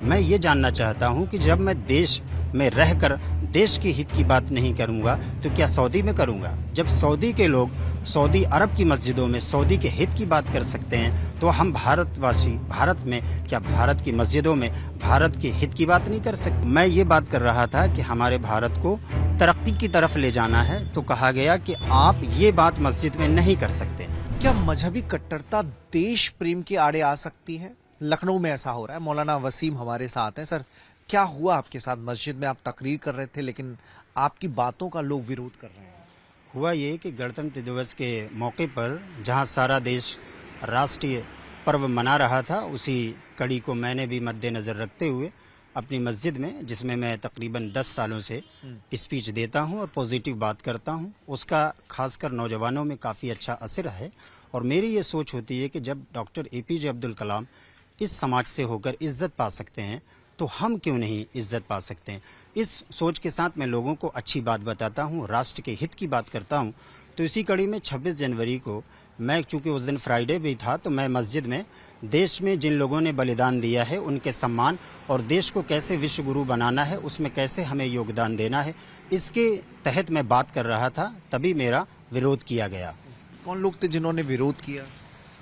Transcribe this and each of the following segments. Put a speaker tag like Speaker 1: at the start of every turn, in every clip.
Speaker 1: मैं ये जानना चाहता हूं कि जब मैं देश में रहकर देश के हित की बात नहीं करूंगा तो क्या सऊदी में करूंगा। जब सऊदी के लोग सऊदी अरब की मस्जिदों में सऊदी के हित की बात कर सकते हैं तो हम भारतवासी भारत में क्या भारत की मस्जिदों में भारत के हित की बात नहीं कर सकते। मैं ये बात कर रहा था कि हमारे भारत को तरक्की की तरफ ले जाना है तो कहा गया कि आप ये बात मस्जिद में नहीं कर सकते।
Speaker 2: क्या मजहबी कट्टरता देश प्रेम के आड़े आ सकती है? लखनऊ में ऐसा हो रहा है। मौलाना वसीम हमारे साथ हैं। सर, क्या हुआ आपके साथ? मस्जिद में आप तकरीर कर रहे थे लेकिन आपकी बातों का लोग विरोध कर रहे हैं।
Speaker 1: हुआ ये कि गणतंत्र दिवस के मौके पर जहां सारा देश राष्ट्रीय पर्व मना रहा था, उसी कड़ी को मैंने भी मद्देनज़र रखते हुए अपनी मस्जिद में, जिसमें मैं तकरीबन 10 सालों से स्पीच देता हूं और पॉजिटिव बात करता हूं, उसका खासकर नौजवानों में काफ़ी अच्छा असर है। और मेरी ये सोच होती है कि जब डॉक्टर APJ अब्दुल कलाम इस समाज से होकर इज्जत पा सकते हैं तो हम क्यों नहीं इज्जत पा सकते हैं। इस सोच के साथ मैं लोगों को अच्छी बात बताता हूं, राष्ट्र के हित की बात करता हूं। तो इसी कड़ी में 26 जनवरी को मैं, चूँकि उस दिन फ्राइडे भी था, तो मैं मस्जिद में देश में जिन लोगों ने बलिदान दिया है उनके सम्मान और देश को कैसे विश्व गुरु बनाना है, उसमें कैसे हमें योगदान देना है, इसके तहत मैं बात कर रहा था। तभी मेरा विरोध किया गया।
Speaker 2: कौन लोग थे जिन्होंने विरोध किया?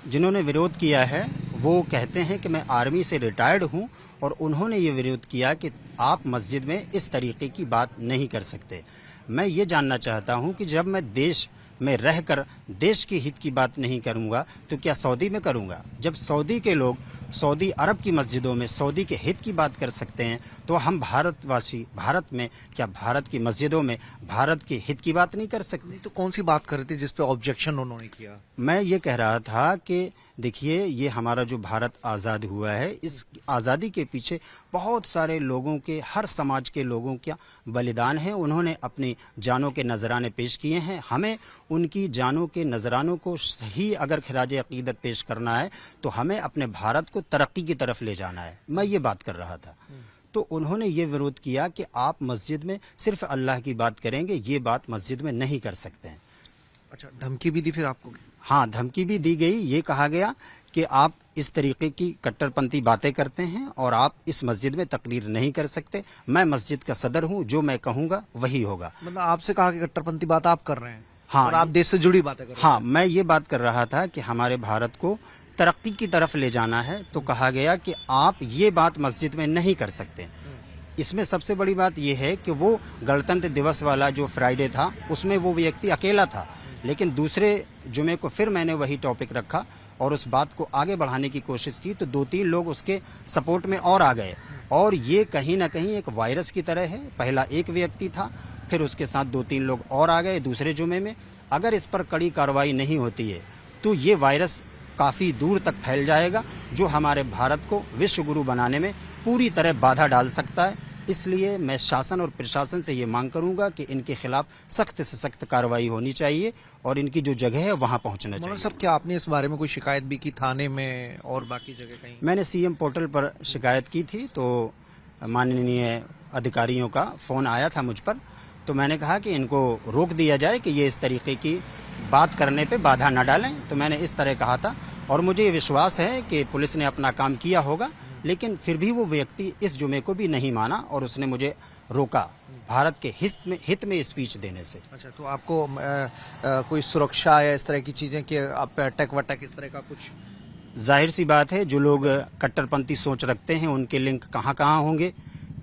Speaker 1: जिन्होंने विरोध किया है वो कहते हैं कि मैं आर्मी से रिटायर्ड हूं और उन्होंने ये विरोध किया कि आप मस्जिद में इस तरीके की बात नहीं कर सकते। मैं ये जानना चाहता हूं कि जब मैं देश में रहकर देश के हित की बात नहीं करूंगा तो क्या सऊदी में करूंगा। जब सऊदी के लोग सऊदी अरब की मस्जिदों में सऊदी के हित की बात कर सकते हैं तो हम भारतवासी भारत में क्या भारत की मस्जिदों में भारत के हित की बात नहीं कर सकते।
Speaker 2: तो कौन सी बात कर रहे थे जिस पे ऑब्जेक्शन उन्होंने किया?
Speaker 1: मैं ये कह रहा था कि देखिए, ये हमारा जो भारत आज़ाद हुआ है, इस आज़ादी के पीछे बहुत सारे लोगों के, हर समाज के लोगों का बलिदान है। उन्होंने अपनी जानों के नजराने पेश किए हैं। हमें उनकी जानों के नजरानों को सही अगर खिराज अकीदत पेश करना है तो हमें अपने भारत को तरक्की की तरफ ले जाना है। मैं ये बात कर रहा था। तो उन्होंने ये विरोध किया कि आप मस्जिद में सिर्फ अल्लाह की बात करेंगे, ये बात मस्जिद में नहीं कर सकते हैं।
Speaker 2: अच्छा, धमकी भी दी फिर आपको?
Speaker 1: हाँ, धमकी भी दी गई। ये कहा गया कि आप इस तरीके की कट्टरपंथी बातें करते हैं और आप इस मस्जिद में तकरीर नहीं कर सकते। मैं मस्जिद का सदर हूँ, जो मैं कहूँगा वही होगा।
Speaker 2: मतलब आपसे कहा कि कट्टरपंथी बात आप कर रहे हैं?
Speaker 1: हाँ,
Speaker 2: और आप देश से जुड़ी बातें कर रहे हैं?
Speaker 1: हाँ, मैं ये बात कर रहा था कि हमारे भारत को तरक्की की तरफ ले जाना है तो कहा गया कि आप ये बात मस्जिद में नहीं कर सकते। इसमें सबसे बड़ी बात यह है कि वो गणतंत्र दिवस वाला जो फ्राइडे था उसमें वो व्यक्ति अकेला था, लेकिन दूसरे जुमे को फिर मैंने वही टॉपिक रखा और उस बात को आगे बढ़ाने की कोशिश की तो 2-3 लोग उसके सपोर्ट में और आ गए। और ये कहीं ना कहीं एक वायरस की तरह है। पहला एक व्यक्ति था, फिर उसके साथ 2-3 लोग और आ गए दूसरे जुमे में। अगर इस पर कड़ी कार्रवाई नहीं होती है तो ये वायरस काफ़ी दूर तक फैल जाएगा, जो हमारे भारत को विश्व गुरु बनाने में पूरी तरह बाधा डाल सकता है। इसलिए मैं शासन और प्रशासन से ये मांग करूंगा कि इनके खिलाफ सख्त से सख्त कार्रवाई होनी चाहिए और इनकी जो जगह है वहां पहुंचना चाहिए।
Speaker 2: सब क्या आपने इस बारे में कोई शिकायत भी की थाने में और बाकी जगह कहीं?
Speaker 1: मैंने CM पोर्टल पर शिकायत की थी तो माननीय अधिकारियों का फ़ोन आया था मुझ पर, तो मैंने कहा कि इनको रोक दिया जाए कि ये इस तरीके की बात करने पे बाधा न डालें। तो मैंने इस तरह कहा था और मुझे विश्वास है कि पुलिस ने अपना काम किया होगा, लेकिन फिर भी वो व्यक्ति इस जुमे को भी नहीं माना और उसने मुझे रोका भारत के हित में स्पीच देने से।
Speaker 2: अच्छा, तो आपको कोई सुरक्षा या इस तरह की चीजें कि आप अटैक वटैक इस तरह का कुछ?
Speaker 1: जाहिर सी बात है, जो लोग कट्टरपंथी सोच रखते हैं उनके लिंक कहाँ कहाँ होंगे,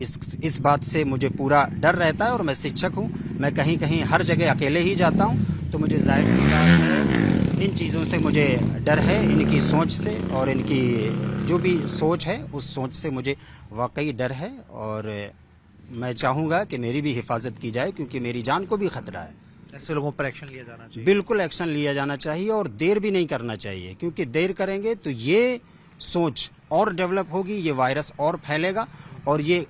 Speaker 1: इस बात से मुझे पूरा डर रहता है। और मैं शिक्षक हूँ, मैं कहीं कहीं हर जगह अकेले ही जाता हूँ, तो मुझे जाहिर सी बात है इन चीज़ों से मुझे डर है, इनकी सोच से और इनकी जो भी सोच है उस सोच से मुझे वाकई डर है। और मैं चाहूँगा कि मेरी भी हिफाजत की जाए क्योंकि मेरी जान को भी खतरा है।
Speaker 2: ऐसे लोगों पर एक्शन लिया जाना चाहिए?
Speaker 1: बिल्कुल एक्शन लिया जाना चाहिए और देर भी नहीं करना चाहिए, क्योंकि देर करेंगे तो ये सोच और डेवलप होगी, ये वायरस और फैलेगा और ये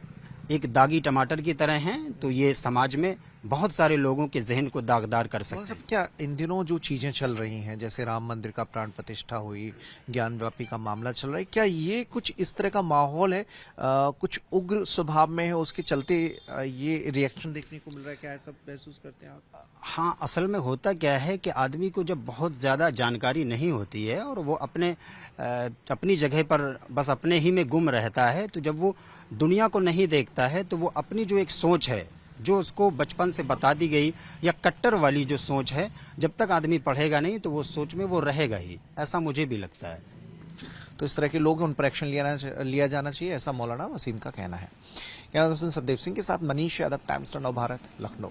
Speaker 1: एक दागी टमाटर की तरह हैं, तो ये समाज में बहुत सारे लोगों के जहन को दागदार कर सकते
Speaker 2: मतलब
Speaker 1: हैं।
Speaker 2: क्या इन दिनों जो चीजें चल रही हैं, जैसे राम मंदिर का प्राण प्रतिष्ठा हुई, ज्ञानव्यापी का मामला चल रहा है, क्या ये कुछ इस तरह का माहौल है, कुछ उग्र स्वभाव में है, उसके चलते ये रिएक्शन देखने को मिल रहा है? क्या ऐसा महसूस करते हैं आप?
Speaker 1: हाँ, असल में होता क्या है कि आदमी को जब बहुत ज़्यादा जानकारी नहीं होती है और वो अपनी जगह पर बस अपने ही में गुम रहता है, तो जब वो दुनिया को नहीं देखता है तो वो अपनी जो एक सोच है, जो उसको बचपन से बता दी गई या कट्टर वाली जो सोच है, जब तक आदमी पढ़ेगा नहीं तो वो सोच में वो रहेगा ही, ऐसा मुझे भी लगता है।
Speaker 2: तो इस तरह के लोग उन पर एक्शन लिया जाना चाहिए, ऐसा मौलाना वसीम का कहना है। कैमरा पर्सन सतदेव सिंह के साथ मनीष यादव, टाइम्स नव भारत, लखनऊ।